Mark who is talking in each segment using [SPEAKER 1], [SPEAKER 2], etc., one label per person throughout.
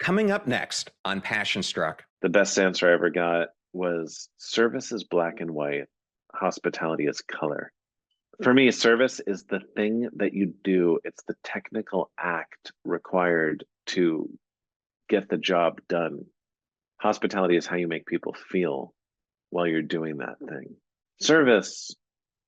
[SPEAKER 1] Coming up next on Passion Struck.
[SPEAKER 2] The best answer I ever got was service is black and white, hospitality is color. For me, service is the thing that you do, it's the technical act required to get the job done. Hospitality is how you make people feel while you're doing that thing. Service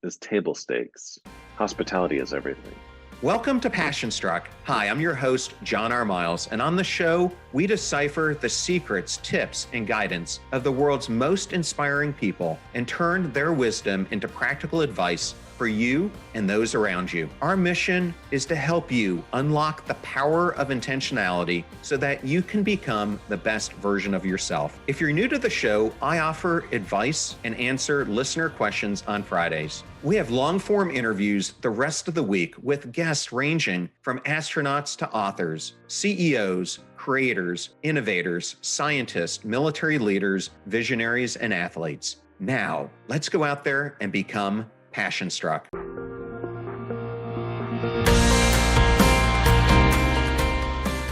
[SPEAKER 2] is table stakes, hospitality is everything.
[SPEAKER 1] Welcome to Passion Struck. Hi, I'm your host, John R. Miles, and on the show, we decipher the secrets, tips, and guidance of the world's most inspiring people and turn their wisdom into practical advice for you and those around you. Our mission is to help you unlock the power of intentionality so that you can become the best version of yourself. If you're new to the show, I offer advice and answer listener questions on Fridays. We have long-form interviews the rest of the week with guests ranging from astronauts to authors, CEOs, creators, innovators, scientists, military leaders, visionaries, and athletes. Now, let's go out there and become Passion Struck.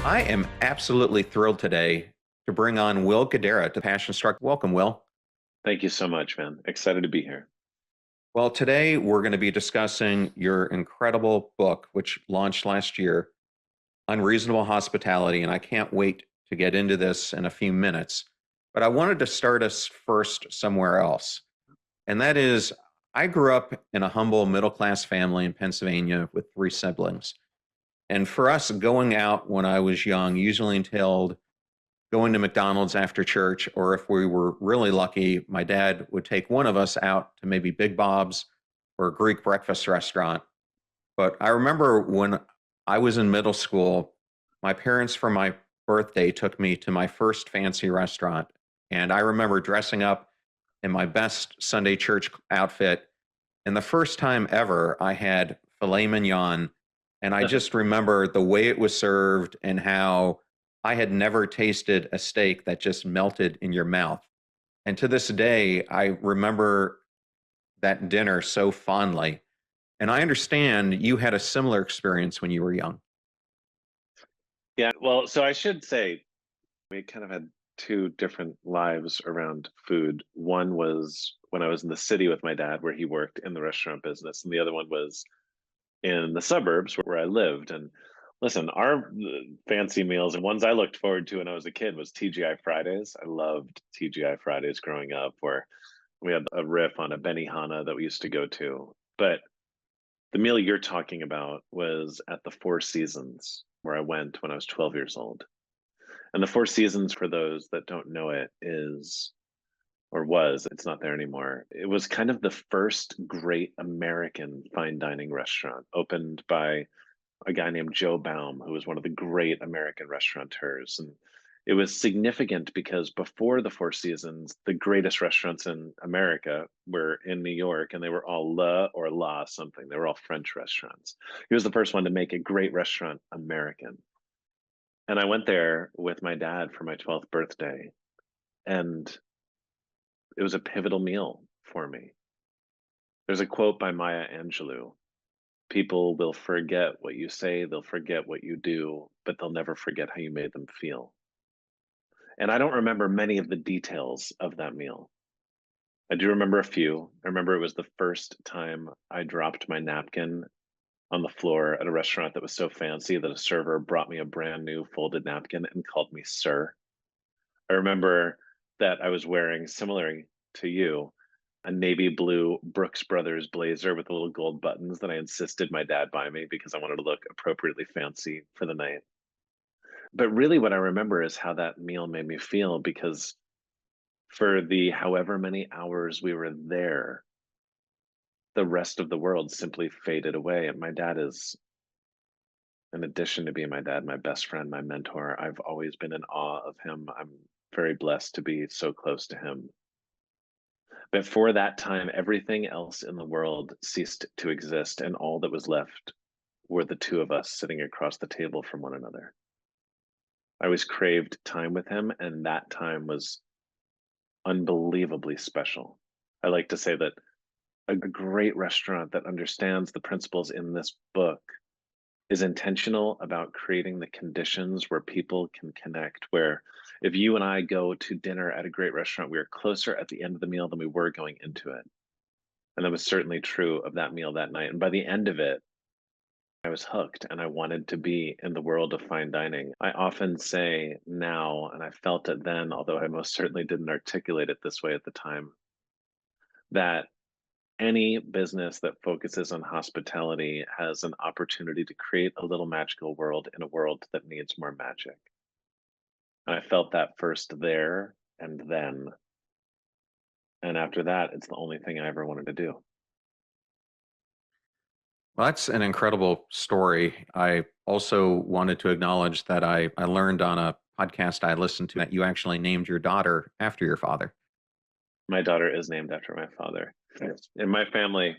[SPEAKER 1] I am absolutely thrilled today to bring on Will Guidara to Passion Struck. Welcome, Will.
[SPEAKER 2] Thank you so much, man. Excited to be here.
[SPEAKER 1] Well, today we're going to be discussing your incredible book, which launched last year, Unreasonable Hospitality, and I can't wait to get into this in a few minutes. But I wanted to start us first somewhere else, and that is, I grew up in a humble middle-class family in Pennsylvania with 3 siblings. And for us, going out when I was young usually entailed going to McDonald's after church, or if we were really lucky, my dad would take one of us out to maybe Big Bob's or a Greek breakfast restaurant. But I remember when I was in middle school, my parents for my birthday took me to my first fancy restaurant. And I remember dressing up in my best Sunday church outfit. And the first time ever, I had filet mignon. And I just remember the way it was served and how I had never tasted a steak that just melted in your mouth. And to this day, I remember that dinner so fondly. And I understand you had a similar experience when you were young.
[SPEAKER 2] Yeah, well, so I should say we kind of had 2 different lives around food. One was when I was in the city with my dad, where he worked in the restaurant business, and the other one was in the suburbs where I lived. And listen, our fancy meals and ones I looked forward to when I was a kid was TGI Fridays. I loved TGI Fridays growing up, where we had a riff on a Benihana that we used to go to. But the meal you're talking about was at the Four Seasons, where I went when I was 12 years old. And the Four Seasons, for those that don't know it, is or was, it's not there anymore. It was kind of the first great American fine dining restaurant, opened by a guy named Joe Baum, who was one of the great American restaurateurs. And it was significant because before the Four Seasons, the greatest restaurants in America were in New York, and they were all Le or La something. They were all French restaurants. He was the first one to make a great restaurant American. And I went there with my dad for my 12th birthday, and it was a pivotal meal for me. There's a quote by Maya Angelou: people will forget what you say, they'll forget what you do, but they'll never forget how you made them feel. And I don't remember many of the details of that meal. I do remember a few. I remember it was the first time I dropped my napkin on the floor at a restaurant that was so fancy that a server brought me a brand new folded napkin and called me sir. I remember that I was wearing, similarly to you, a navy blue Brooks Brothers blazer with little gold buttons that I insisted my dad buy me because I wanted to look appropriately fancy for the night. But really, what I remember is how that meal made me feel, because for the however many hours we were there, the rest of the world simply faded away. And my dad is, in addition to being my dad, my best friend, my mentor. I've always been in awe of him. I'm very blessed to be so close to him. But for that time, everything else in the world ceased to exist, and all that was left were the 2 of us sitting across the table from one another. I always craved time with him, and that time was unbelievably special. I like to say that a great restaurant that understands the principles in this book is intentional about creating the conditions where people can connect, where if you and I go to dinner at a great restaurant, we are closer at the end of the meal than we were going into it. And that was certainly true of that meal that night. And by the end of it, I was hooked and I wanted to be in the world of fine dining. I often say now, and I felt it then, although I most certainly didn't articulate it this way at the time, that any business that focuses on hospitality has an opportunity to create a little magical world in a world that needs more magic. And I felt that first there and then. And after that, it's the only thing I ever wanted to do.
[SPEAKER 1] Well, that's an incredible story. I also wanted to acknowledge that I learned on a podcast I listened to that you actually named your daughter after your father.
[SPEAKER 2] My daughter is named after my father. In my family,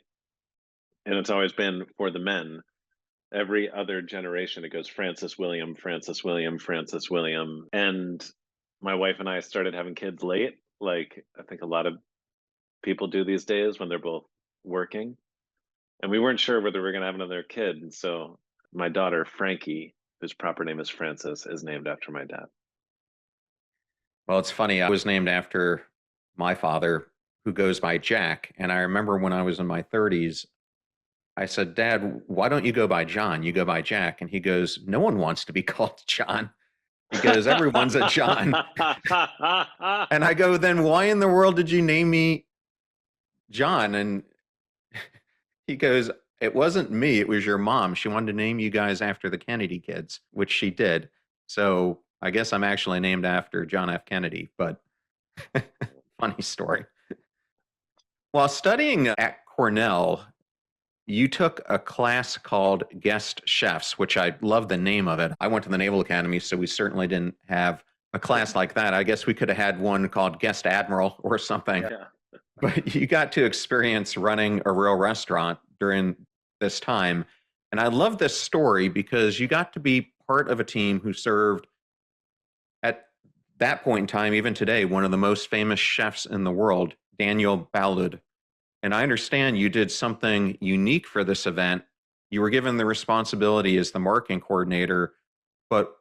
[SPEAKER 2] and it's always been for the men, every other generation, it goes Francis William, Francis William, Francis William. And my wife and I started having kids late, like I think a lot of people do these days when they're both working. And we weren't sure whether we were going to have another kid. And so my daughter, Frankie, whose proper name is Frances, is named after my dad.
[SPEAKER 1] Well, it's funny. I was named after my father, who goes by Jack. And I remember when I was in my 30s, I said, Dad, why don't you go by John? You go by Jack. And he goes, no one wants to be called John. He goes, everyone's a John. And I go, then why in the world did you name me John? And he goes, it wasn't me. It was your mom. She wanted to name you guys after the Kennedy kids, which she did. So I guess I'm actually named after John F. Kennedy, but funny story. While studying at Cornell, you took a class called Guest Chefs, which I love the name of it. I went to the Naval Academy, so we certainly didn't have a class like that. I guess we could have had one called Guest Admiral or something.
[SPEAKER 2] Yeah.
[SPEAKER 1] But you got to experience running a real restaurant during this time. And I love this story because you got to be part of a team who served at that point in time, even today, one of the most famous chefs in the world, Daniel Boulud. And I understand you did something unique for this event. You were given the responsibility as the marketing coordinator, but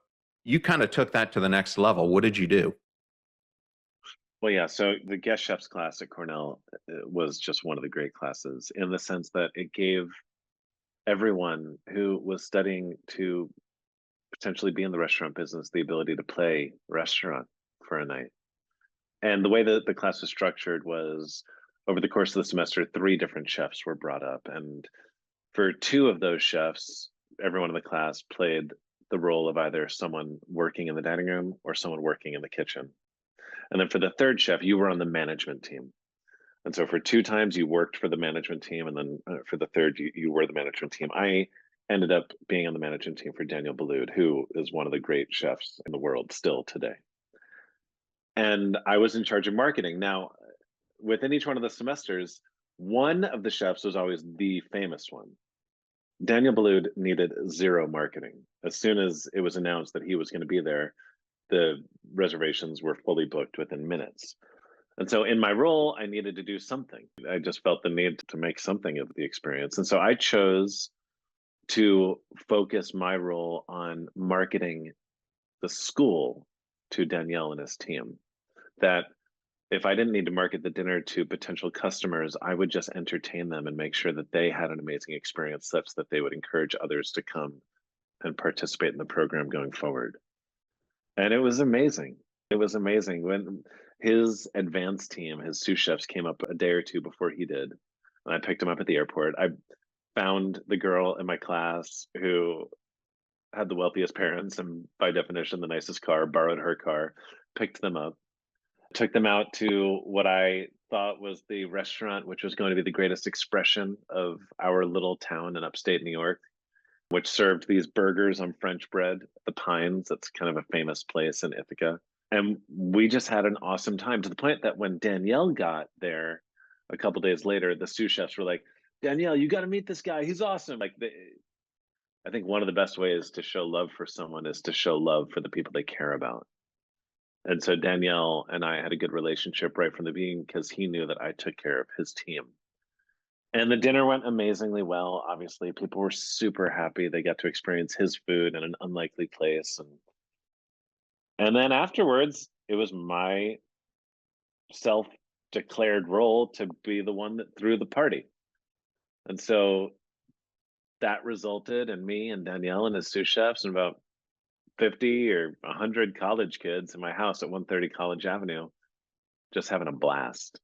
[SPEAKER 1] you kind of took that to the next level. What did you do?
[SPEAKER 2] Well, yeah. So the guest chefs class at Cornell was just one of the great classes in the sense that it gave everyone who was studying to potentially be in the restaurant business the ability to play restaurant for a night. And the way that the class was structured was over the course of the semester, 3 different chefs were brought up. And for 2 of those chefs, everyone in the class played the role of either someone working in the dining room or someone working in the kitchen. And then for the third chef, you were on the management team. And so for 2 times you worked for the management team, and then for the third, you were the management team. I ended up being on the management team for Daniel Boulud, who is one of the great chefs in the world still today. And I was in charge of marketing. Now, within each one of the semesters, one of the chefs was always the famous one. Daniel Boulud needed zero marketing. As soon as it was announced that he was going to be there, the reservations were fully booked within minutes. And so in my role, I needed to do something. I just felt the need to make something of the experience. And so I chose to focus my role on marketing the school to Danielle and his team. That if I didn't need to market the dinner to potential customers, I would just entertain them and make sure that they had an amazing experience such that they would encourage others to come and participate in the program going forward. And it was amazing. It was amazing when his advanced team, his sous chefs, came up a day or 2 before he did. And I picked him up at the airport. I found the girl in my class who had the wealthiest parents and by definition the nicest car, borrowed her car, picked them up, took them out to what I thought was the restaurant, which was going to be the greatest expression of our little town in upstate New York, which served these burgers on French bread, the Pines. That's kind of a famous place in Ithaca. And we just had an awesome time to the point that when Danielle got there a couple days later, the sous chefs were like, Danielle, you got to meet this guy. He's awesome. I think one of the best ways to show love for someone is to show love for the people they care about. And so Danielle and I had a good relationship right from the beginning because he knew that I took care of his team. And the dinner went amazingly well. Obviously, people were super happy. They got to experience his food in an unlikely place. And then afterwards, it was my self-declared role to be the one that threw the party. And so that resulted in me and Danielle and his sous chefs and about 50 or 100 college kids in my house at 130 College Avenue, just having a blast.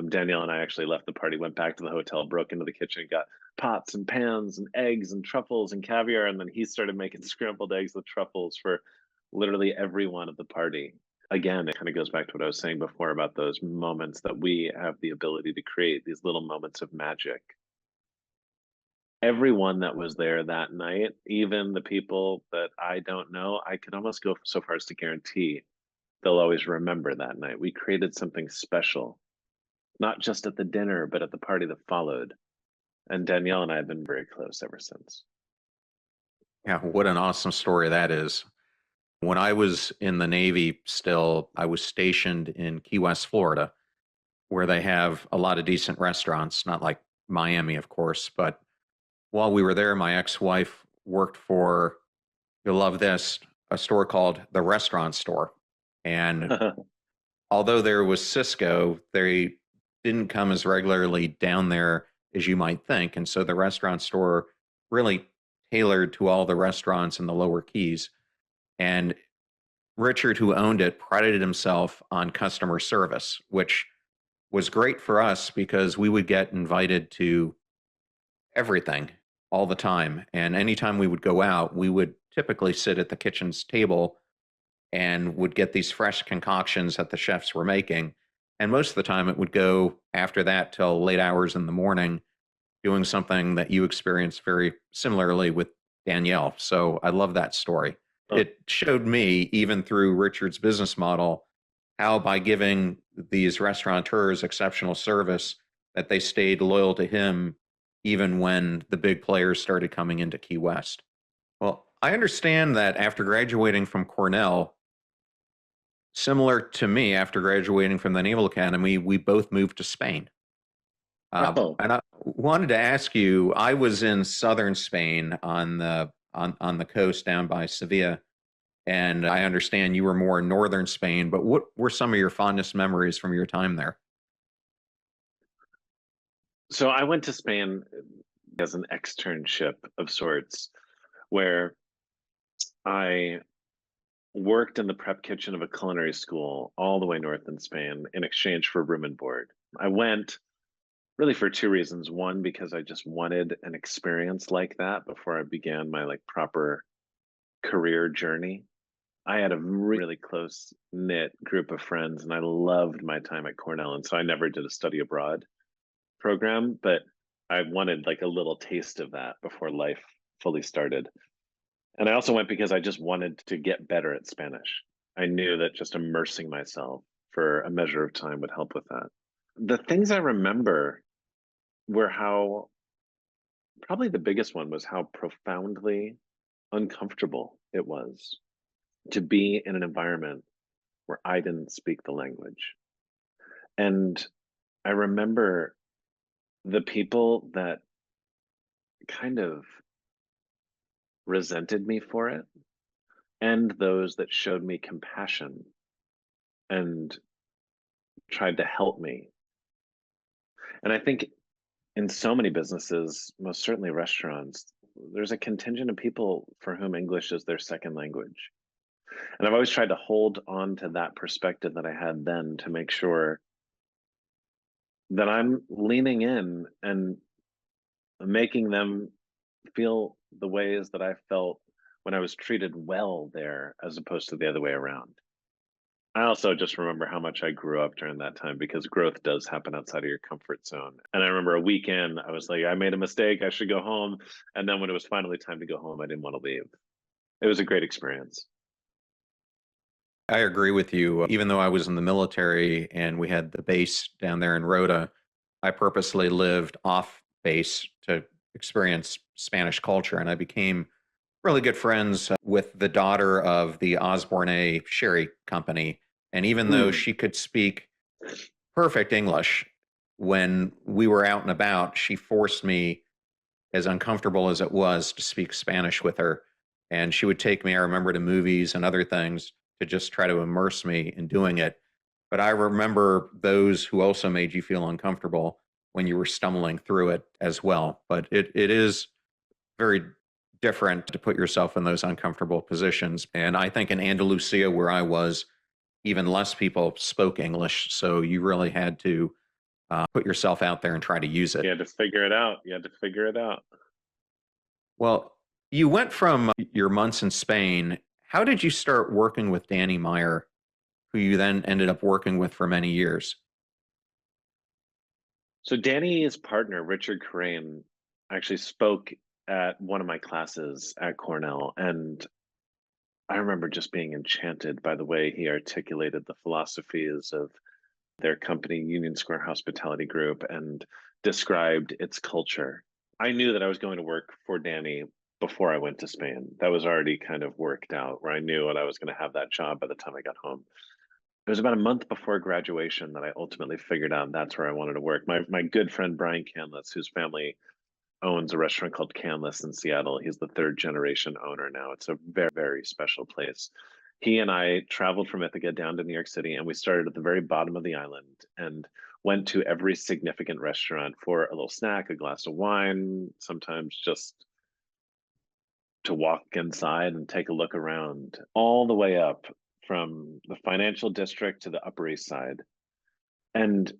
[SPEAKER 2] Danielle and I actually left the party, went back to the hotel, broke into the kitchen, got pots and pans and eggs and truffles and caviar, and then he started making scrambled eggs with truffles for literally everyone at the party. Again, it kind of goes back to what I was saying before about those moments that we have the ability to create, these little moments of magic. Everyone that was there that night, even the people that I don't know, I could almost go so far as to guarantee they'll always remember that night. We created something special, not just at the dinner, but at the party that followed. And Danielle and I have been very close ever since.
[SPEAKER 1] Yeah, what an awesome story that is. When I was in the Navy still, I was stationed in Key West, Florida, where they have a lot of decent restaurants, not like Miami, of course. But while we were there, my ex wife worked for, you'll love this, a store called the Restaurant Store. And although there was Cisco, they didn't come as regularly down there as you might think. And so the Restaurant Store really tailored to all the restaurants in the lower keys. And Richard, who owned it, prided himself on customer service, which was great for us because we would get invited to everything all the time. And anytime we would go out, we would typically sit at the kitchen's table and would get these fresh concoctions that the chefs were making. And most of the time, it would go after that till late hours in the morning, doing something that you experienced very similarly with Danielle. So I love that story. It showed me, even through Richard's business model, how by giving these restaurateurs exceptional service, that they stayed loyal to him even when the big players started coming into Key West. Well, I understand that after graduating from Cornell, similar to me, after graduating from the Naval Academy, we both moved to Spain.
[SPEAKER 2] Oh,
[SPEAKER 1] And I wanted to ask you, I was in southern Spain on the coast down by Sevilla, and I understand you were more in northern Spain, but what were some of your fondest memories from your time there?
[SPEAKER 2] so I went to Spain as an externship of sorts, where I worked in the prep kitchen of a culinary school all the way north in Spain in exchange for room and board. I went really for two reasons. One, because I just wanted an experience like that before I began my like proper career journey. I had a really close knit group of friends and I loved my time at Cornell. And so I never did a study abroad program, but I wanted like a little taste of that before life fully started. And I also went because I just wanted to get better at Spanish. I knew that just immersing myself for a measure of time would help with that. The things I remember were how, probably the biggest one was how profoundly uncomfortable it was to be in an environment where I didn't speak the language. And I remember the people that kind of resented me for it and those that showed me compassion and tried to help me. And I think in so many businesses, most certainly restaurants, there's a contingent of people for whom English is their second language. And I've always tried to hold on to that perspective that I had then to make sure that I'm leaning in and making them feel the ways that I felt when I was treated well there, as opposed to the other way around. I also just remember how much I grew up during that time because growth does happen outside of your comfort zone. And I remember a weekend, I was like, I made a mistake, I should go home. And then when it was finally time to go home, I didn't want to leave. It was a great experience.
[SPEAKER 1] I agree with you. Even though I was in the military and we had the base down there in Rota, I purposely lived off base to experience Spanish culture. And I became really good friends with the daughter of the Osborne Sherry Company. And even though
[SPEAKER 2] Mm,
[SPEAKER 1] she could speak perfect English, when we were out and about, she forced me, as uncomfortable as it was, to speak Spanish with her. And she would take me, I remember, to movies and other things to just try to immerse me in doing it. But I remember those who also made you feel uncomfortable when you were stumbling through it as well. But it is very different to put yourself in those uncomfortable positions. And I think in Andalusia, where I was, even less people spoke English. So you really had to put yourself out there and try to use
[SPEAKER 2] You
[SPEAKER 1] it.
[SPEAKER 2] had to figure it out. You had to figure it out.
[SPEAKER 1] Well, you went from your months in Spain. How did you start working with Danny Meyer, who you then ended up working with for many years?
[SPEAKER 2] So Danny's partner, Richard Crane, actually spoke at one of my classes at Cornell, and I remember just being enchanted by the way he articulated the philosophies of their company, Union Square Hospitality Group, and described its culture. I knew that I was going to work for Danny before I went to Spain. That was already kind of worked out, where I knew that I was going to have that job by the time I got home. It was about a month before graduation that I ultimately figured out that's where I wanted to work. My good friend Brian Canless, whose family owns a restaurant called Canlis in Seattle. He's the third generation owner now. It's a very, very special place. He and I traveled from Ithaca down to New York City, and we started at the very bottom of the island and went to every significant restaurant for a little snack, a glass of wine, sometimes just to walk inside and take a look around, all the way up from the financial district to the Upper East Side. And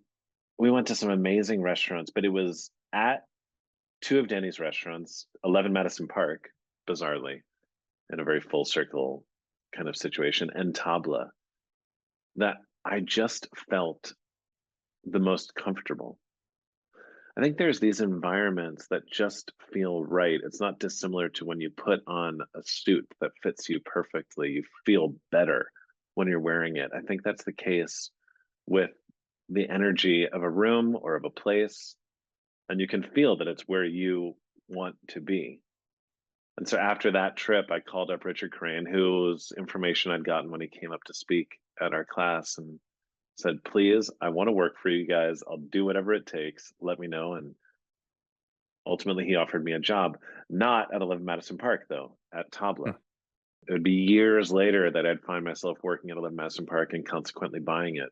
[SPEAKER 2] we went to some amazing restaurants, but it was at two of Danny's restaurants, 11 Madison Park, bizarrely, in a very full circle kind of situation, and Tabla, that I just felt the most comfortable. I think there's these environments that just feel right. It's not dissimilar to when you put on a suit that fits you perfectly. You feel better when you're wearing it. I think that's the case with the energy of a room or of a place, and you can feel that it's where you want to be. And so after that trip, I called up Richard Crane, whose information I'd gotten when he came up to speak at our class, and said, please, I want to work for you guys. I'll do whatever it takes. Let me know. And ultimately, he offered me a job, not at 11 Madison Park, though, at
[SPEAKER 1] Hmm.
[SPEAKER 2] Tabla. It would be years later that I'd find myself working at 11 Madison Park and consequently buying it.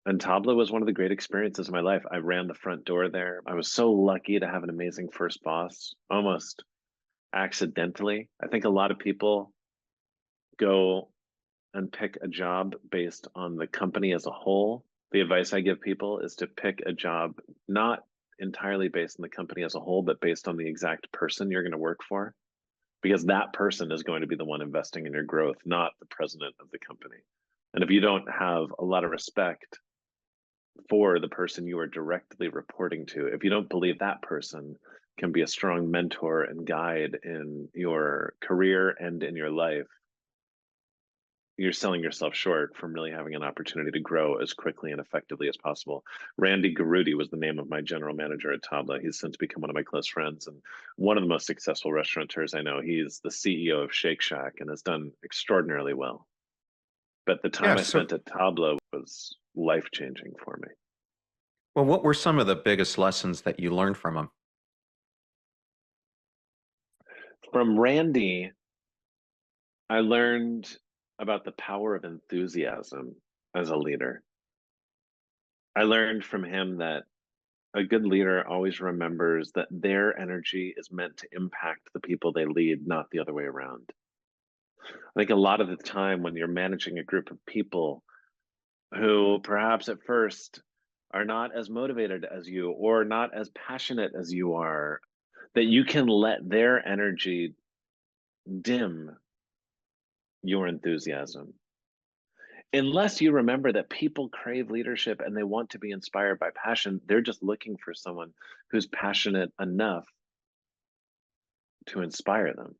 [SPEAKER 2] And Tabla was one of the great experiences of my life. I ran the front door there. I was so lucky to have an amazing first boss, almost accidentally. I think a lot of people go and pick a job based on the company as a whole. The advice I give people is to pick a job not entirely based on the company as a whole, but based on the exact person you're going to work for, because that person is going to be the one investing in your growth, not the president of the company. And if you don't have a lot of respect for the person you are directly reporting to, if you don't believe that person can be a strong mentor and guide in your career and in your life, you're selling yourself short from really having an opportunity to grow as quickly and effectively as possible. Randy Garuti was the name of my general manager at Tabla. He's since become one of my close friends and one of the most successful restaurateurs I know. He's the CEO of Shake Shack and has done extraordinarily well. But the
[SPEAKER 1] Yeah.
[SPEAKER 2] time I
[SPEAKER 1] So,
[SPEAKER 2] spent at Tabla was life changing for me.
[SPEAKER 1] well, what were some of the biggest lessons that you learned from him?
[SPEAKER 2] From Randy, I learned about the power of enthusiasm as a leader. I learned from him that a good leader always remembers that their energy is meant to impact the people they lead, not the other way around. I think a lot of the time when you're managing a group of people who perhaps at first are not as motivated as you or not as passionate as you are, that you can let their energy dim your enthusiasm. Unless you remember that people crave leadership and they want to be inspired by passion, they're just looking for someone who's passionate enough to inspire them.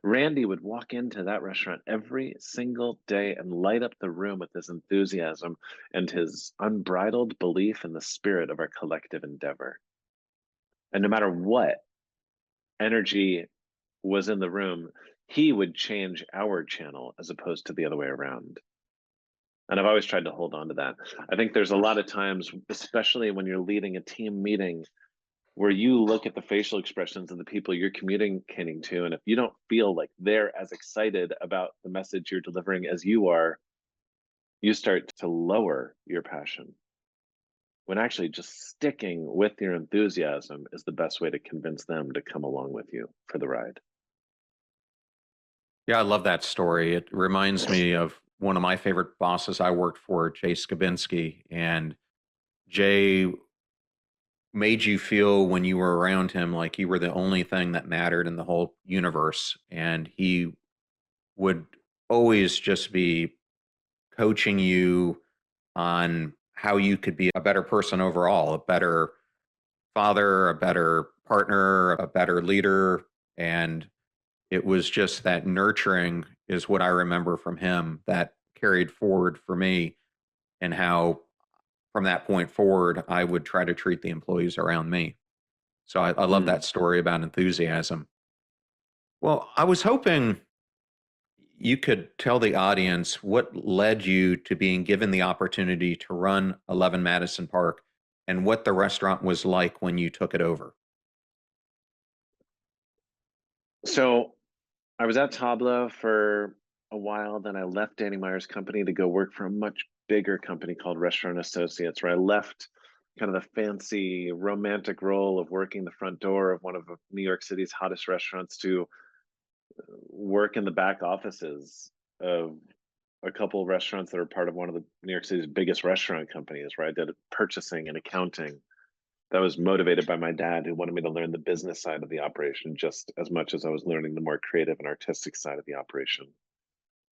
[SPEAKER 2] Randy would walk into that restaurant every single day and light up the room with his enthusiasm and his unbridled belief in the spirit of our collective endeavor. And no matter what energy was in the room, he would change our channel as opposed to the other way around. And I've always tried to hold on to that. I think there's a lot of times, especially when you're leading a team meeting, where you look at the facial expressions of the people you're communicating to, and if you don't feel like they're as excited about the message you're delivering as you are, you start to lower your passion. When actually just sticking with your enthusiasm is the best way to convince them to come along with you for the ride.
[SPEAKER 1] Yeah, I love that story. It reminds me of one of my favorite bosses I worked for, Jay Skabinski. And Jay made you feel when you were around him like you were the only thing that mattered in the whole universe. And he would always just be coaching you on how you could be a better person overall, a better father, a better partner, a better leader. And it was just that nurturing is what I remember from him that carried forward for me, and how from that point forward, I would try to treat the employees around me. So I love
[SPEAKER 2] Mm.
[SPEAKER 1] that story about enthusiasm. Well, I was hoping you could tell the audience what led you to being given the opportunity to run 11 Madison Park and what the restaurant was like when you took it over.
[SPEAKER 2] So I was at Tabla for a while, then I left Danny Meyer's company to go work for a much bigger company called Restaurant Associates, where I left kind of the fancy romantic role of working the front door of one of New York City's hottest restaurants to work in the back offices of a couple of restaurants that are part of one of the New York City's biggest restaurant companies, where I did purchasing and accounting. That was motivated by my dad, who wanted me to learn the business side of the operation just as much as I was learning the more creative and artistic side of the operation.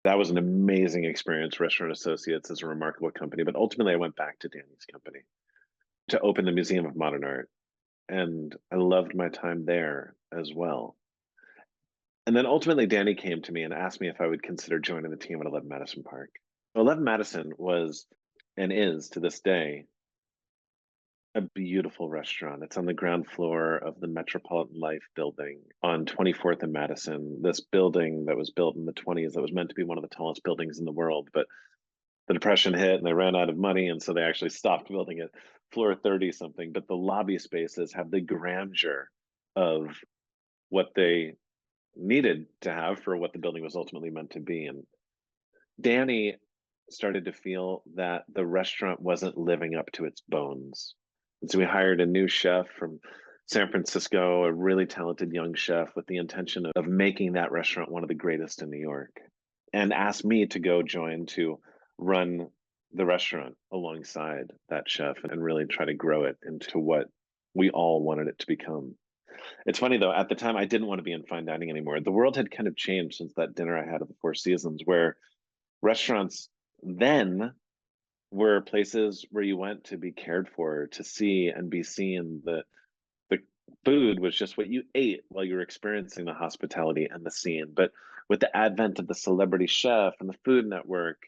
[SPEAKER 2] That was an amazing experience. Restaurant Associates is a remarkable company, but ultimately I went back to Danny's company to open the Museum of Modern Art. And I loved my time there as well. And then ultimately, Danny came to me and asked me if I would consider joining the team at 11 Madison Park. 11 Madison was and is to this day a beautiful restaurant. It's on the ground floor of the Metropolitan Life building on 24th and Madison. This building that was built in the 20s that was meant to be one of the tallest buildings in the world, but the depression hit and they ran out of money, and so they actually stopped building it. Floor 30 something, but the lobby spaces have the grandeur of what they needed to have for what the building was ultimately meant to be. And Danny started to feel that the restaurant wasn't living up to its bones. And so we hired a new chef from San Francisco, a really talented young chef with the intention of making that restaurant one of the greatest in New York, and asked me to go join to run the restaurant alongside that chef and really try to grow it into what we all wanted it to become. It's funny though, at the time I didn't want to be in fine dining anymore. The world had kind of changed since that dinner I had at the Four Seasons, where restaurants then were places where you went to be cared for, to see and be seen. The food was just what you ate while you were experiencing the hospitality and the scene. But with the advent of the celebrity chef and the Food Network,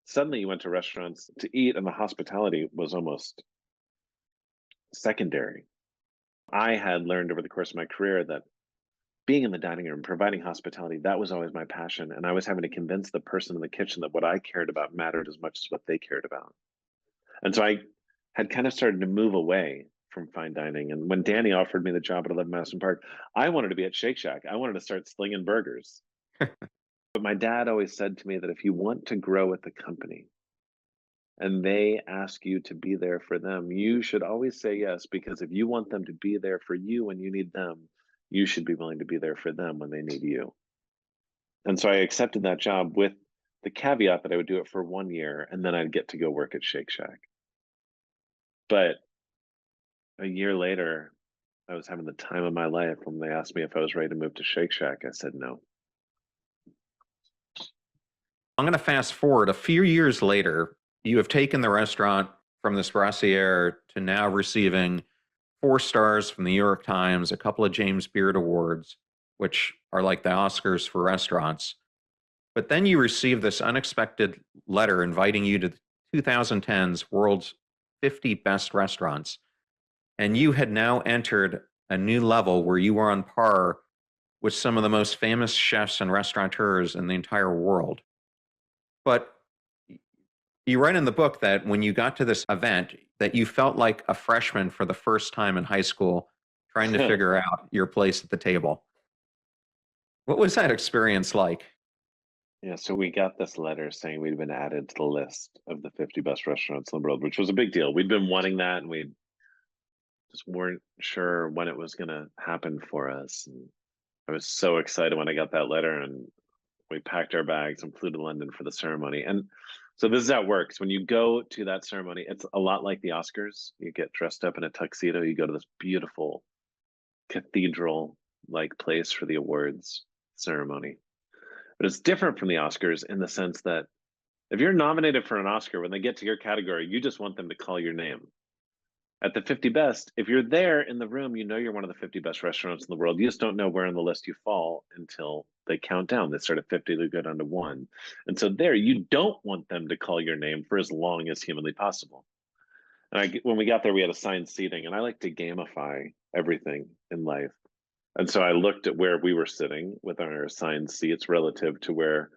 [SPEAKER 2] suddenly you went to restaurants to eat and the hospitality was almost secondary. I had learned over the course of my career that being in the dining room, providing hospitality, that was always my passion. And I was having to convince the person in the kitchen that what I cared about mattered as much as what they cared about. And so I had kind of started to move away from fine dining. And when Danny offered me the job at 11 Madison Park, I wanted to be at Shake Shack. I wanted to start slinging burgers. But my dad always said to me that if you want to grow with the company and they ask you to be there for them, you should always say yes, because if you want them to be there for you when you need them, you should be willing to be there for them when they need you. And so I accepted that job with the caveat that I would do it for 1 year and then I'd get to go work at Shake Shack. But a year later, I was having the time of my life when they asked me if I was ready to move to Shake Shack. I said no.
[SPEAKER 1] I'm going to fast forward a few years later. You have taken the restaurant from this brasserie to now receiving 4 stars from the New York Times, a couple of James Beard Awards, which are like the Oscars for restaurants. But then you receive this unexpected letter inviting you to 2010's World's 50 Best Restaurants. And you had now entered a new level where you were on par with some of the most famous chefs and restaurateurs in the entire world. But You write in the book that when you got to this event, that you felt like a freshman for the first time in high school, trying to figure out your place at the table. What was that experience like?
[SPEAKER 2] Yeah, so we got this letter saying we'd been added to the list of the 50 best restaurants in the world, which was a big deal. We'd been wanting that, and we just weren't sure when it was going to happen for us. And I was so excited when I got that letter, and we packed our bags and flew to London for the ceremony. And so this is how it works. When you go to that ceremony, it's a lot like the Oscars. You get dressed up in a tuxedo, you go to this beautiful cathedral like place for the awards ceremony. But it's different from the Oscars in the sense that if you're nominated for an Oscar, when they get to your category, you just want them to call your name. At the 50 best, if you're there in the room, you know you're one of the 50 best restaurants in the world. You just don't know where on the list you fall until they count down. They start at 50, they go down to 1. And so there, you don't want them to call your name for as long as humanly possible. And when we got there, we had assigned seating, and I like to gamify everything in life. And so I looked at where we were sitting with our assigned seats relative to where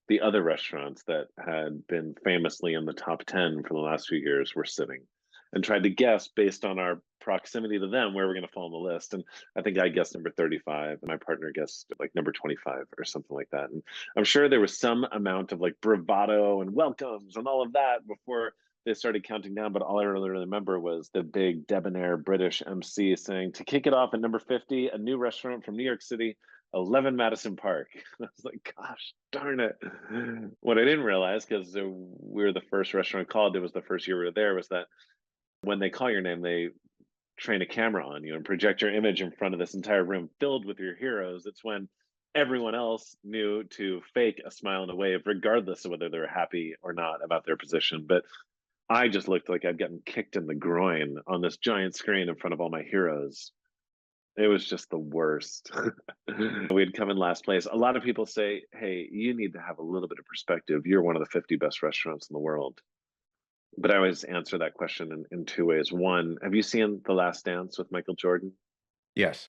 [SPEAKER 2] the other restaurants that had been famously in the top 10 for the last few years were sitting, and tried to guess based on our proximity to them where we're going to fall on the list. And I think I guessed number 35, and my partner guessed like number 25 or something like that. And I'm sure there was some amount of like bravado and welcomes and all of that before they started counting down, but all I really remember was the big debonair British MC saying, to kick it off at number 50, a new restaurant from New York City, 11 Madison Park. I was like, gosh darn it. What I didn't realize, because we were the first restaurant called, it was the first year we were there, was that when they call your name, they train a camera on you and project your image in front of this entire room filled with your heroes. It's when everyone else knew to fake a smile and a wave, regardless of whether they were happy or not about their position. But I just looked like I'd gotten kicked in the groin on this giant screen in front of all my heroes. It was just the worst. We'd come in last place. A lot of people say, hey, you need to have a little bit of perspective. You're one of the 50 best restaurants in the world. But I always answer that question in two ways. One, have you seen The Last Dance with Michael Jordan?
[SPEAKER 1] Yes.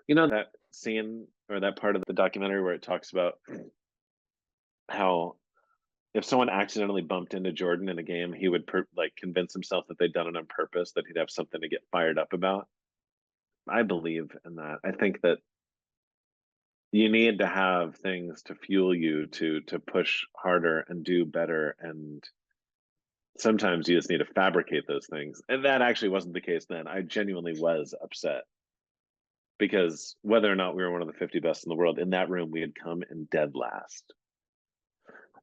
[SPEAKER 2] You know that scene or that part of the documentary where it talks about how if someone accidentally bumped into Jordan in a game, he would like convince himself that they'd done it on purpose, that he'd have something to get fired up about. I believe in that. I think that you need to have things to fuel you to push harder and do better, and sometimes you just need to fabricate those things. And that actually wasn't the case then. I genuinely was upset because whether or not we were one of the 50 best in the world, in that room we had come in dead last.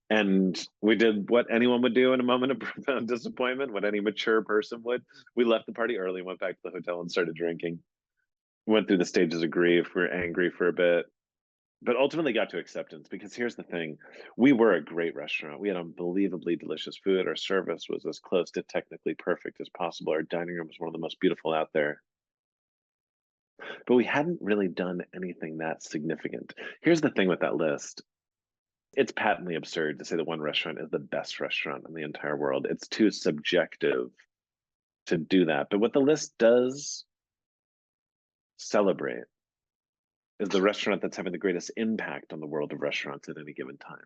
[SPEAKER 2] And we did what anyone would do in a moment of profound disappointment, what any mature person would. We left the party early, went back to the hotel and started drinking. Went through the stages of grief, we were angry for a bit, but ultimately got to acceptance. Because here's the thing, we were a great restaurant. We had unbelievably delicious food. Our service was as close to technically perfect as possible. Our dining room was one of the most beautiful out there. But we hadn't really done anything that significant. Here's the thing with that list. It's patently absurd to say that one restaurant is the best restaurant in the entire world. It's too subjective to do that. But what the list does celebrate is the restaurant that's having the greatest impact on the world of restaurants at any given time.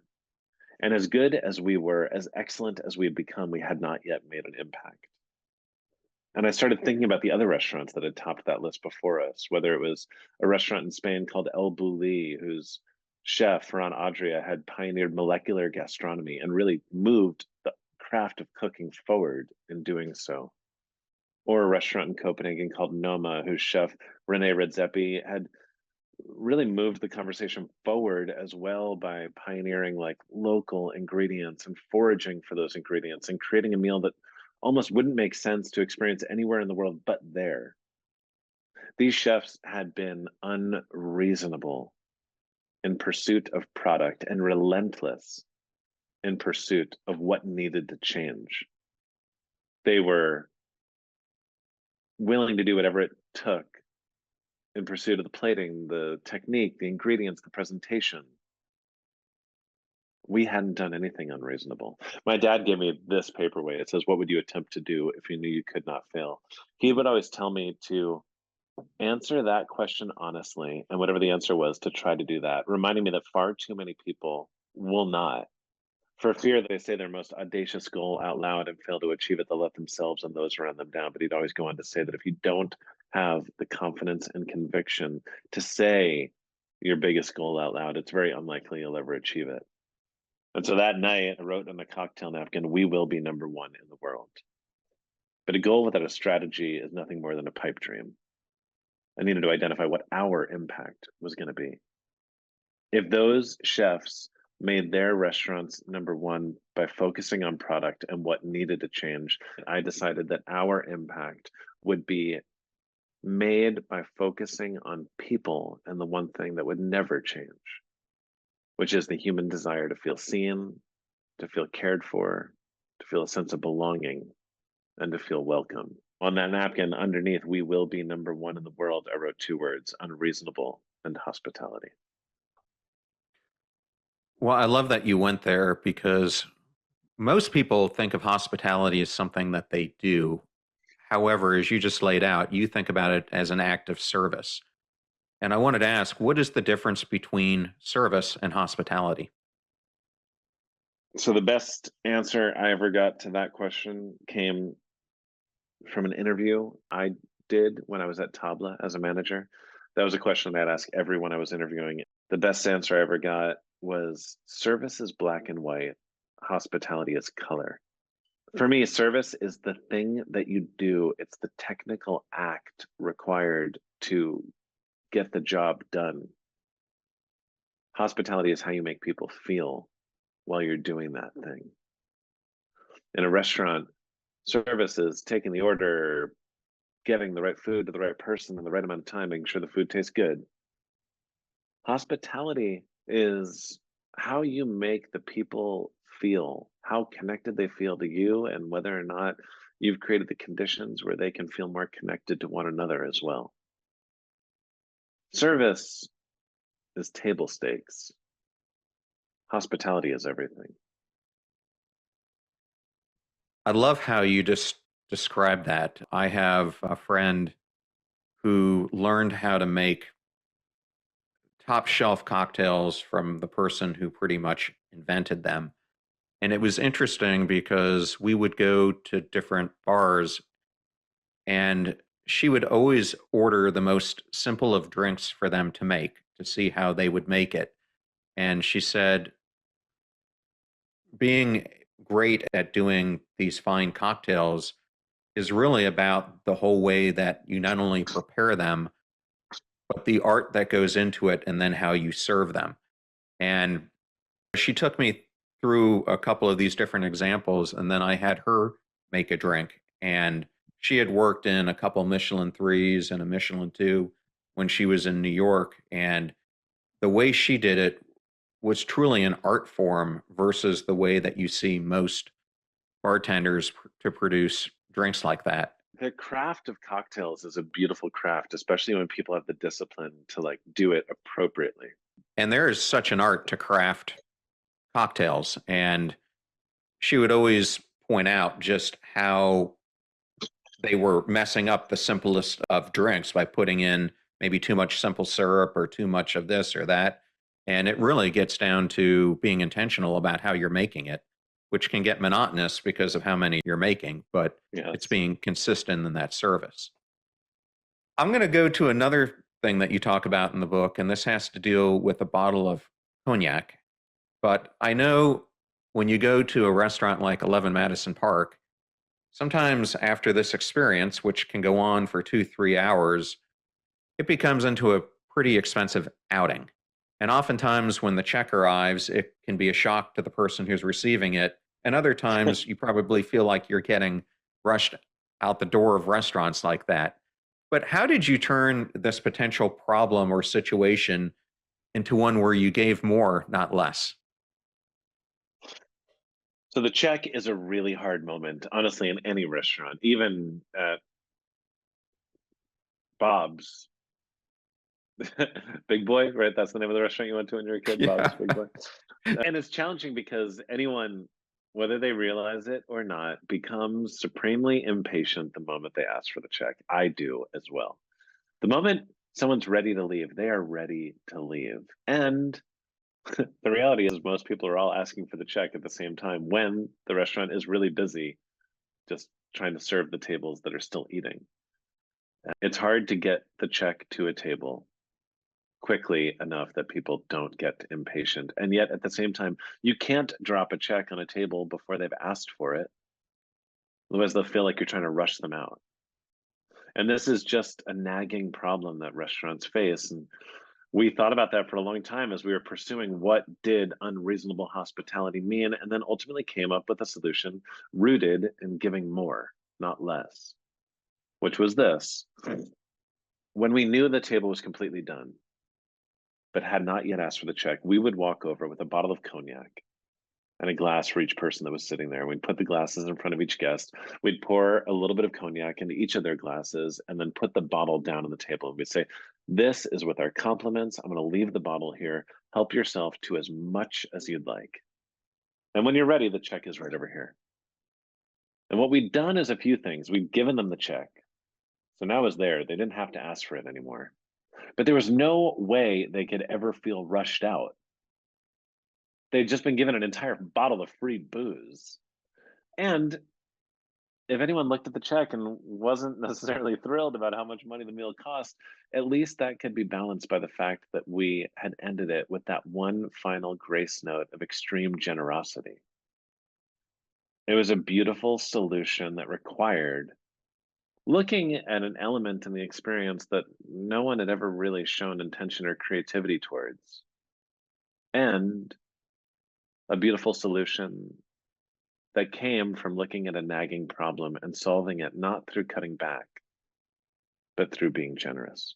[SPEAKER 2] And as good as we were, as excellent as we had become, we had not yet made an impact. And I started thinking about the other restaurants that had topped that list before us, whether it was a restaurant in Spain called El Bulli, whose chef, Ferran Adria, had pioneered molecular gastronomy and really moved the craft of cooking forward in doing so. Or a restaurant in Copenhagen called Noma, whose chef, Rene Redzepi, had really moved the conversation forward as well by pioneering like local ingredients and foraging for those ingredients and creating a meal that almost wouldn't make sense to experience anywhere in the world but there. These chefs had been unreasonable in pursuit of product and relentless in pursuit of what needed to change. They were willing to do whatever it took in pursuit of the plating, the technique, the ingredients, the presentation. We hadn't done anything unreasonable. My dad gave me this paperweight. It says, what would you attempt to do if you knew you could not fail? He would always tell me to answer that question honestly, and whatever the answer was, to try to do that, reminding me that far too many people will not. For fear that they say their most audacious goal out loud and fail to achieve it, they'll let themselves and those around them down. But he'd always go on to say that if you don't have the confidence and conviction to say your biggest goal out loud, it's very unlikely you'll ever achieve it. And so that night, I wrote on a cocktail napkin, "We will be number one in the world." But a goal without a strategy is nothing more than a pipe dream. I needed to identify what our impact was going to be. If those chefs made their restaurants number one by focusing on product and what needed to change, I decided that our impact would be made by focusing on people and the one thing that would never change, which is the human desire to feel seen, to feel cared for, to feel a sense of belonging, and to feel welcome. On that napkin underneath, "We will be number one in the world," I wrote two words: unreasonable and hospitality.
[SPEAKER 1] Well, I love that you went there because most people think of hospitality as something that they do. However, as you just laid out, you think about it as an act of service. And I wanted to ask, what is the difference between service and hospitality?
[SPEAKER 2] So the best answer I ever got to that question came from an interview I did when I was at Tabla as a manager. That was a question I'd ask everyone I was interviewing. The best answer I ever got was, "Service is black and white, hospitality is color." For me, service is the thing that you do, it's the technical act required to get the job done. Hospitality is how you make people feel while you're doing that thing. In a restaurant, service is taking the order, getting the right food to the right person in the right amount of time, making sure the food tastes good. Hospitality is how you make the people feel, how connected they feel to you, and whether or not you've created the conditions where they can feel more connected to one another as well. Service is table stakes. Hospitality is everything.
[SPEAKER 1] I love how you just described that. I have a friend who learned how to make top shelf cocktails from the person who pretty much invented them. And it was interesting because we would go to different bars and she would always order the most simple of drinks for them to make to see how they would make it. And she said, being great at doing these fine cocktails is really about the whole way that you not only prepare them, but the art that goes into it and then how you serve them. And she took me through a couple of these different examples, and then I had her make a drink. And she had worked in a couple Michelin threes and a Michelin two when she was in New York. And the way she did it was truly an art form versus the way that you see most bartenders to produce drinks like that.
[SPEAKER 2] The craft of cocktails is a beautiful craft, especially when people have the discipline to like do it appropriately.
[SPEAKER 1] And there is such an art to craft cocktails. And she would always point out just how they were messing up the simplest of drinks by putting in maybe too much simple syrup or too much of this or that. And it really gets down to being intentional about how you're making it, which can get monotonous because of how many you're making, but it's
[SPEAKER 2] Yes.
[SPEAKER 1] being consistent in that service. I'm going to go to another thing that you talk about in the book, and this has to deal with a bottle of cognac. But I know when you go to a restaurant like 11 Madison Park, sometimes after this experience, which can go on for 2, 3 hours, it becomes into a pretty expensive outing. And oftentimes when the check arrives, it can be a shock to the person who's receiving it. And other times you probably feel like you're getting rushed out the door of restaurants like that. But how did you turn this potential problem or situation into one where you gave more, not less?
[SPEAKER 2] So the check is a really hard moment, honestly, in any restaurant, even at Bob's. Big Boy, right? That's the name of the restaurant you went to when you were a kid,
[SPEAKER 1] Yeah.
[SPEAKER 2] Bob's Big Boy. And it's challenging because anyone, whether they realize it or not, becomes supremely impatient the moment they ask for the check. I do as well. The moment someone's ready to leave, they are ready to leave. And The reality is most people are all asking for the check at the same time when the restaurant is really busy just trying to serve the tables that are still eating. It's hard to get the check to a table quickly enough that people don't get impatient. And yet at the same time, you can't drop a check on a table before they've asked for it. Otherwise, they'll feel like you're trying to rush them out. And this is just a nagging problem that restaurants face. And we thought about that for a long time as we were pursuing what did unreasonable hospitality mean, and then ultimately came up with a solution rooted in giving more, not less, which was this. When we knew the table was completely done, but had not yet asked for the check, we would walk over with a bottle of cognac and a glass for each person that was sitting there. We'd put the glasses in front of each guest. We'd pour a little bit of cognac into each of their glasses and then put the bottle down on the table. And we'd say, this is with our compliments. I'm going to leave the bottle here. Help yourself to as much as you'd like. And when you're ready, the check is right over here. And what we'd done is a few things. We'd given them the check. So now it's there. They didn't have to ask for it anymore. But there was no way they could ever feel rushed out. They'd just been given an entire bottle of free booze. And if anyone looked at the check and wasn't necessarily thrilled about how much money the meal cost, at least that could be balanced by the fact that we had ended it with that one final grace note of extreme generosity. It was a beautiful solution that required looking at an element in the experience that no one had ever really shown intention or creativity towards, and a beautiful solution that came from looking at a nagging problem and solving it not through cutting back, but through being generous.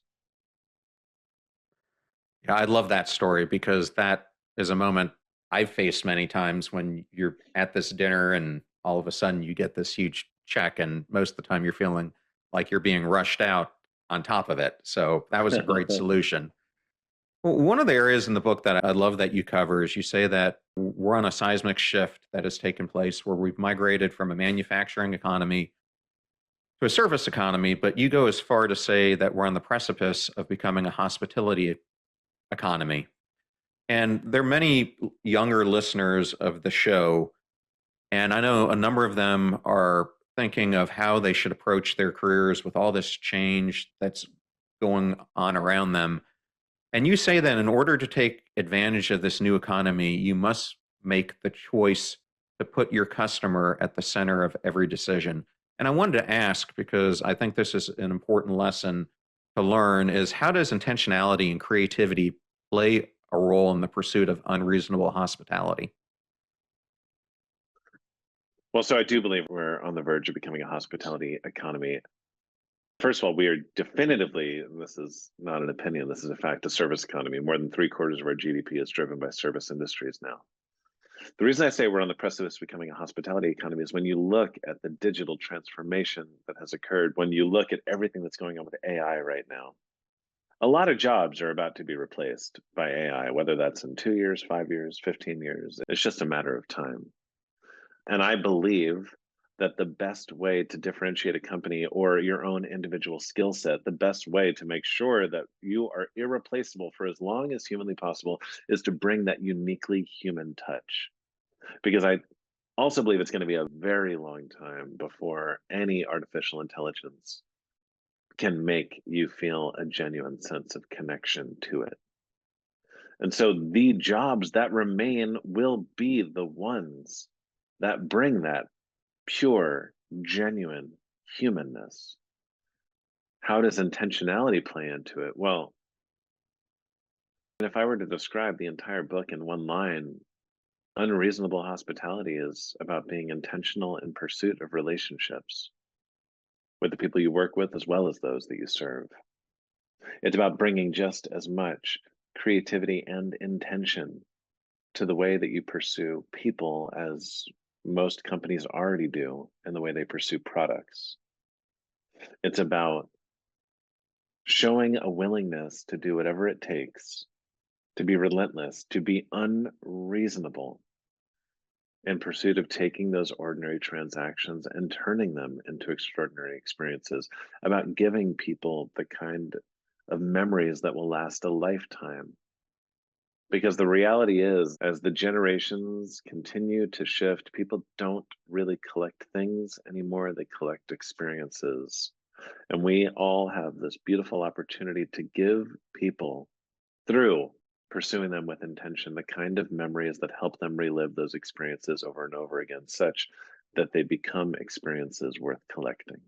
[SPEAKER 1] Yeah, I love that story because that is a moment I've faced many times when you're at this dinner and all of a sudden you get this huge check, and most of the time you're feeling like you're being rushed out on top of it. So that was a great solution. One of the areas in the book that I love that you cover is you say that we're on a seismic shift that has taken place where we've migrated from a manufacturing economy to a service economy, but you go as far to say that we're on the precipice of becoming a hospitality economy. And there are many younger listeners of the show, and I know a number of them are thinking of how they should approach their careers with all this change that's going on around them. And you say that in order to take advantage of this new economy, you must make the choice to put your customer at the center of every decision. And I wanted to ask, because I think this is an important lesson to learn, is how does intentionality and creativity play a role in the pursuit of unreasonable hospitality?
[SPEAKER 2] Well, so I do believe we're on the verge of becoming a hospitality economy. First of all, we are definitively, and this is not an opinion, this is a fact, a service economy. More than three-quarters of our GDP is driven by service industries now. The reason I say we're on the precipice of becoming a hospitality economy is when you look at the digital transformation that has occurred, when you look at everything that's going on with AI right now, a lot of jobs are about to be replaced by AI, whether that's in 2 years, 5 years, 15 years. It's just a matter of time. And I believe that the best way to differentiate a company or your own individual skill set, the best way to make sure that you are irreplaceable for as long as humanly possible is to bring that uniquely human touch. Because I also believe it's going to be a very long time before any artificial intelligence can make you feel a genuine sense of connection to it. And so the jobs that remain will be the ones that bring that pure, genuine humanness. How does intentionality play into it? Well, if I were to describe the entire book in one line, unreasonable hospitality is about being intentional in pursuit of relationships with the people you work with as well as those that you serve. It's about bringing just as much creativity and intention to the way that you pursue people as most companies already do in the way they pursue products. It's about showing a willingness to do whatever it takes, to be relentless, to be unreasonable in pursuit of taking those ordinary transactions and turning them into extraordinary experiences, about giving people the kind of memories that will last a lifetime. Because the reality is, as the generations continue to shift, people don't really collect things anymore, they collect experiences. And we all have this beautiful opportunity to give people, through pursuing them with intention, the kind of memories that help them relive those experiences over and over again, such that they become experiences worth collecting.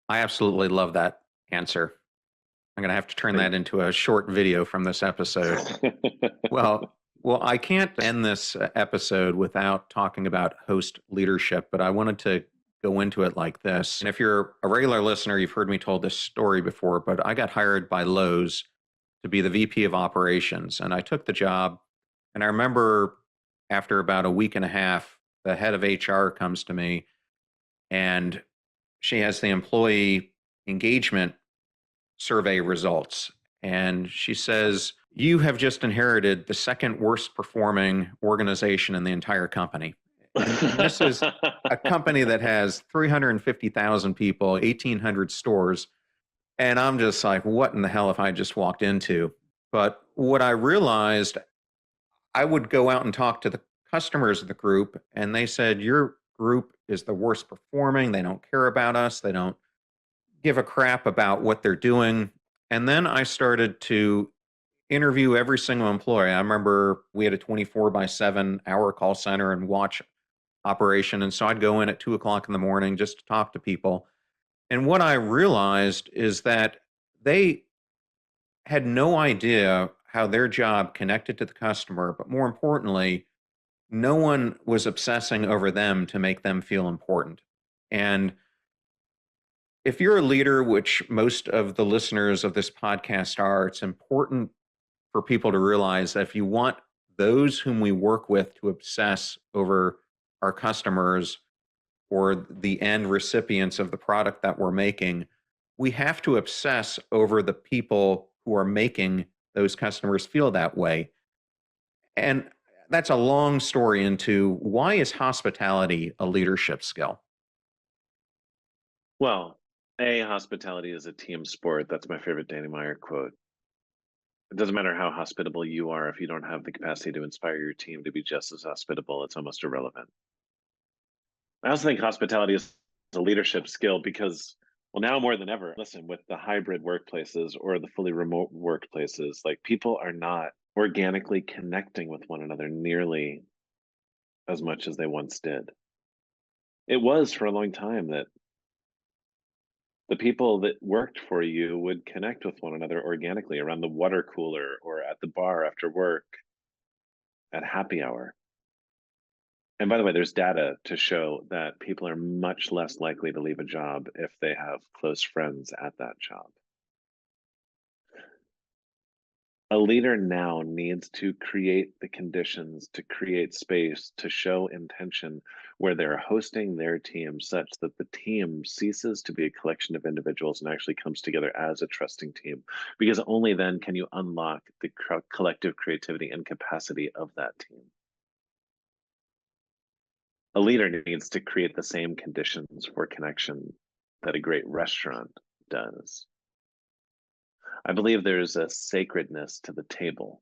[SPEAKER 1] I absolutely love that answer. I'm going to have to turn that
[SPEAKER 2] Thank
[SPEAKER 1] into a short video from this episode. Well, I can't end this episode without talking about host leadership, but I wanted to go into it like this. And if you're a regular listener, you've heard me told this story before, but I got hired by Lowe's to be the VP of operations, and I took the job. And I remember after about a week and a half, the head of HR comes to me and she has the employee engagement survey results. And she says, "You have just inherited the second worst performing organization in the entire company." And this is a company that has 350,000 people, 1,800 stores. And I'm just like, what in the hell have I just walked into? But what I realized, I would go out and talk to the customers of the group, and they said, "Your group is the worst performing. They don't care about us. They don't give a crap about what they're doing." And then I started to interview every single employee. I remember we had a 24/7 hour call center and watch operation. And so I'd go in at 2 o'clock in the morning just to talk to people. And what I realized is that they had no idea how their job connected to the customer. But more importantly, no one was obsessing over them to make them feel important. And if you're a leader, which most of the listeners of this podcast are, it's important for people to realize that if you want those whom we work with to obsess over our customers or the end recipients of the product that we're making, we have to obsess over the people who are making those customers feel that way. And that's a long story into why is hospitality a leadership skill?
[SPEAKER 2] Well, hospitality is a team sport. That's my favorite Danny Meyer quote. It doesn't matter how hospitable you are, if you don't have the capacity to inspire your team to be just as hospitable, it's almost irrelevant. I also think hospitality is a leadership skill because, well, now more than ever, listen, with the hybrid workplaces or the fully remote workplaces, like people are not organically connecting with one another nearly as much as they once did. It was for a long time that the people that worked for you would connect with one another organically around the water cooler or at the bar after work, at happy hour. And by the way, there's data to show that people are much less likely to leave a job if they have close friends at that job. A leader now needs to create the conditions, to create space, to show intention where they're hosting their team such that the team ceases to be a collection of individuals and actually comes together as a trusting team. Because only then can you unlock the collective creativity and capacity of that team. A leader needs to create the same conditions for connection that a great restaurant does. I believe there's a sacredness to the table,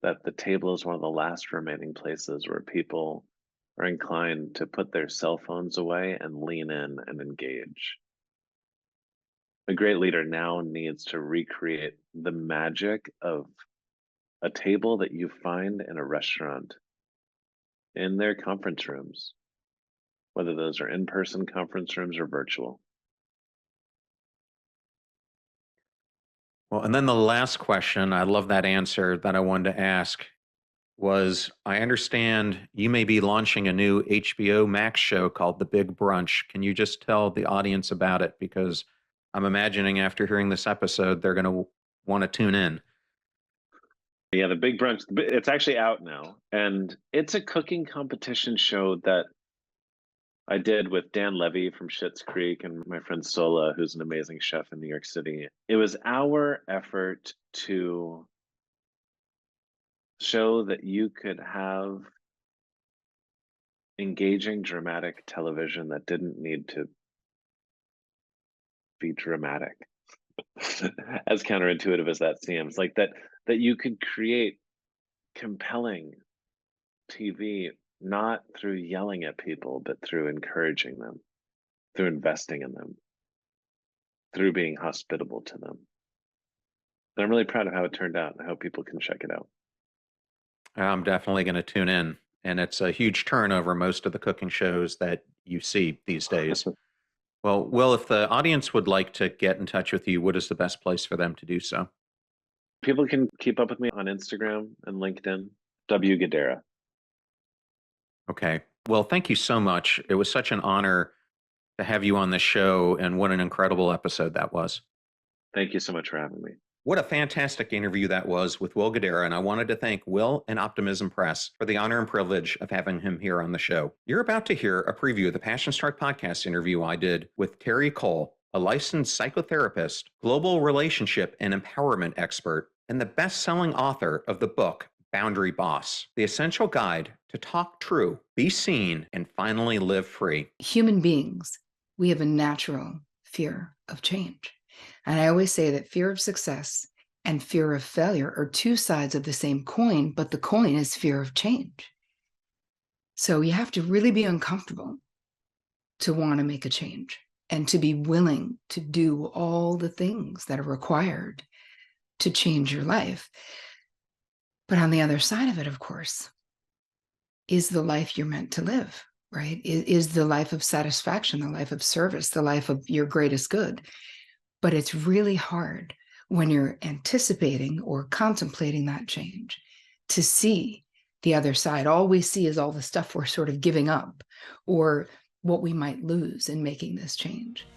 [SPEAKER 2] that the table is one of the last remaining places where people are inclined to put their cell phones away and lean in and engage. A great leader now needs to recreate the magic of a table that you find in a restaurant in their conference rooms, whether those are in person conference rooms or virtual.
[SPEAKER 1] Well, and then the last question, I love that answer that I wanted to ask was, I understand you may be launching a new HBO Max show called The Big Brunch. Can you just tell the audience about it? Because I'm imagining after hearing this episode, they're going to want to tune in.
[SPEAKER 2] Yeah, the Big Brunch, it's actually out now. And it's a cooking competition show that I did with Dan Levy from Schitt's Creek and my friend Sola, who's an amazing chef in New York City. It was our effort to show that you could have engaging, dramatic television that didn't need to be dramatic. as counterintuitive as that seems, like that you could create compelling TV not through yelling at people, but through encouraging them, through investing in them, through being hospitable to them. And I'm really proud of how it turned out. I hope people can check it out.
[SPEAKER 1] I'm definitely going to tune in. And it's a huge turnover, most of the cooking shows that you see these days. Well, Will, if the audience would like to get in touch with you, what is the best place for them to do so?
[SPEAKER 2] People can keep up with me on Instagram and LinkedIn, W Guidara.
[SPEAKER 1] Okay. Well, thank you so much. It was such an honor to have you on the show, and what an incredible episode that was.
[SPEAKER 2] Thank you so much for having me.
[SPEAKER 1] What a fantastic interview that was with Will Guidara, and I wanted to thank Will and Optimism Press for the honor and privilege of having him here on the show. You're about to hear a preview of the Passion Struck podcast interview I did with Terry Cole, a licensed psychotherapist, global relationship and empowerment expert, and the best-selling author of the book Boundary Boss, the essential guide to talk true, be seen, and finally live free.
[SPEAKER 3] Human beings, we have a natural fear of change. And I always say that fear of success and fear of failure are two sides of the same coin, but the coin is fear of change. So you have to really be uncomfortable to want to make a change and to be willing to do all the things that are required to change your life. But on the other side of it, of course, is the life you're meant to live, right? Is the life of satisfaction, the life of service, the life of your greatest good. But it's really hard when you're anticipating or contemplating that change to see the other side. All we see is all the stuff we're sort of giving up or what we might lose in making this change.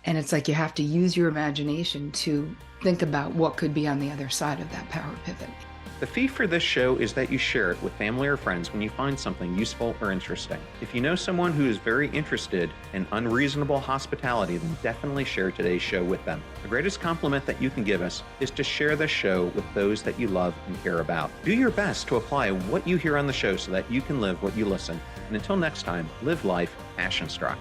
[SPEAKER 3] And it's like you have to use your imagination to think about what could be on the other side of that power pivot.
[SPEAKER 1] The fee for this show is that you share it with family or friends when you find something useful or interesting. If you know someone who is very interested in unreasonable hospitality, then definitely share today's show with them. The greatest compliment that you can give us is to share this show with those that you love and care about. Do your best to apply what you hear on the show so that you can live what you listen. And until next time, live life passion struck.